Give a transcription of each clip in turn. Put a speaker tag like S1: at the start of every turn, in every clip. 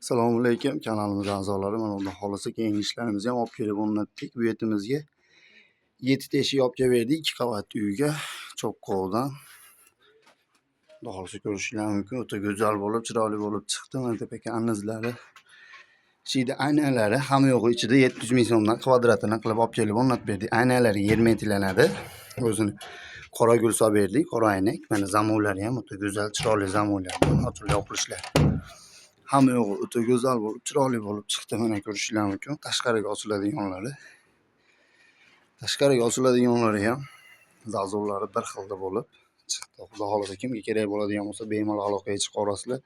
S1: Assalomu alaykum kanalimiz a'zolari. Mana Xudo xolisa keyingi ishlarimizni ham olib kelib o'rnatdik. Bu yetimizga 7 ta eshik olib kelib berdik 2 qavatli uyga Cho'qqovdan. Xudo xolisa ko'rishingiz mumkin. O'ta go'zal bo'lib, chiroyli bo'lib chiqdi. Mana tepa anizlari, ichida aynalari, hamma yo'g'i ichida 700 ming so'mdan kvadratini qilib olib kelib o'rnatib berdik. Aynalari germetlanadi. O'zini qora gul solib berdik, qora aynak. Mana zamonlari ham o'ta go'zal, chiroyli zamonlar. Ochilib yopilishlar. Hamma yo'g'i o'ta go'zal bo'lib, chiroyli bo'lib chiqdi. Mana ko'rishingiz mumkin. Tashqariga ochiladiganlari. Tashqariga ochiladiganlari ham zazovlari bir xilda bo'lib chiqdi. Xudo xolisa kimga kerak bo'ladigan bo'lsa, bemalol aloqaga chiqa olasizlar.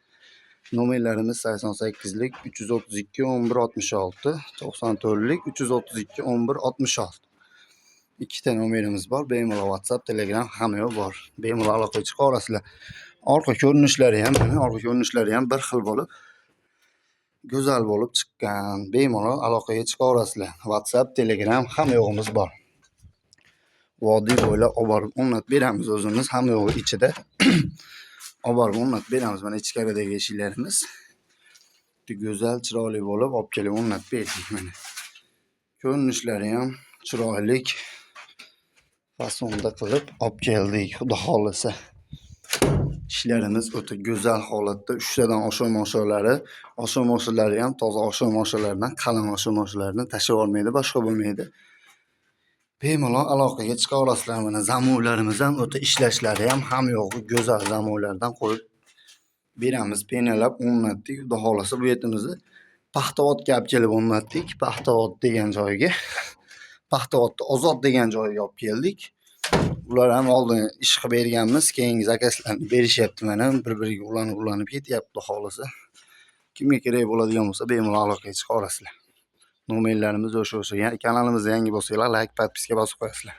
S1: Nomerlarimiz 88lik 332 11 66, 94lik 332 11 66. Ikkita nomerimiz bor. Bemalol WhatsApp, Telegram hamma yo'q bor. Bemalol aloqaga chiqa olasizlar. Orqa ko'rinishlari ham bir xil bo'lib go'zal bo'lib chiqqan. Bemalol aloqaga chiqa olasizlar. WhatsApp, Telegram hamma yo'g'imiz bor. Vodiy bo'ylab olib borib o'rnatib beramiz o'zimiz. Hamma yo'g'i ichida olib borib o'rnatib beramiz. Mana ichkaridagi eshiklarimiz go'zal, chiroyli bo'lib olib kelib o'rnatib berdik. Mana ko'rinishlari ham chiroyli fasonda qilib olib keldik. Xudo xolisa ishlarimiz o'ta go'zal holatda. 3 tadan osha-moshalari ham toza osha-moshalardan, qalin osha-moshalardan tashlab olmaydi, boshqa bo'lmaydi. Bemalol aloqaga chiqa olasizlar. Mana zamonlarimiz ham o'ta ishlashlari ham hamma yo'g'i go'zal zamonlardan qo'yib beramiz. Penalab o'rnatdik. Xudo xolisa bu yerimizni Paxtavodga olib kelib o'rnatdik. Paxtavod degan joyga, Paxtavodda Ozod degan joyga olib keldik. Ular ham oldin ish qilib berganmiz, keyingi zakazlarni berishyapti. Mana bir-biriga ulanib ketyapti. Xudo xolisa kimga kerak bo'ladigan bo'lsa, bemalol aloqaga chiqa olasizlar. Nomerlarimiz o'sha. Kanalimizga yangi bo'lsanglar, like, podpiska bosib qo'yasizlar.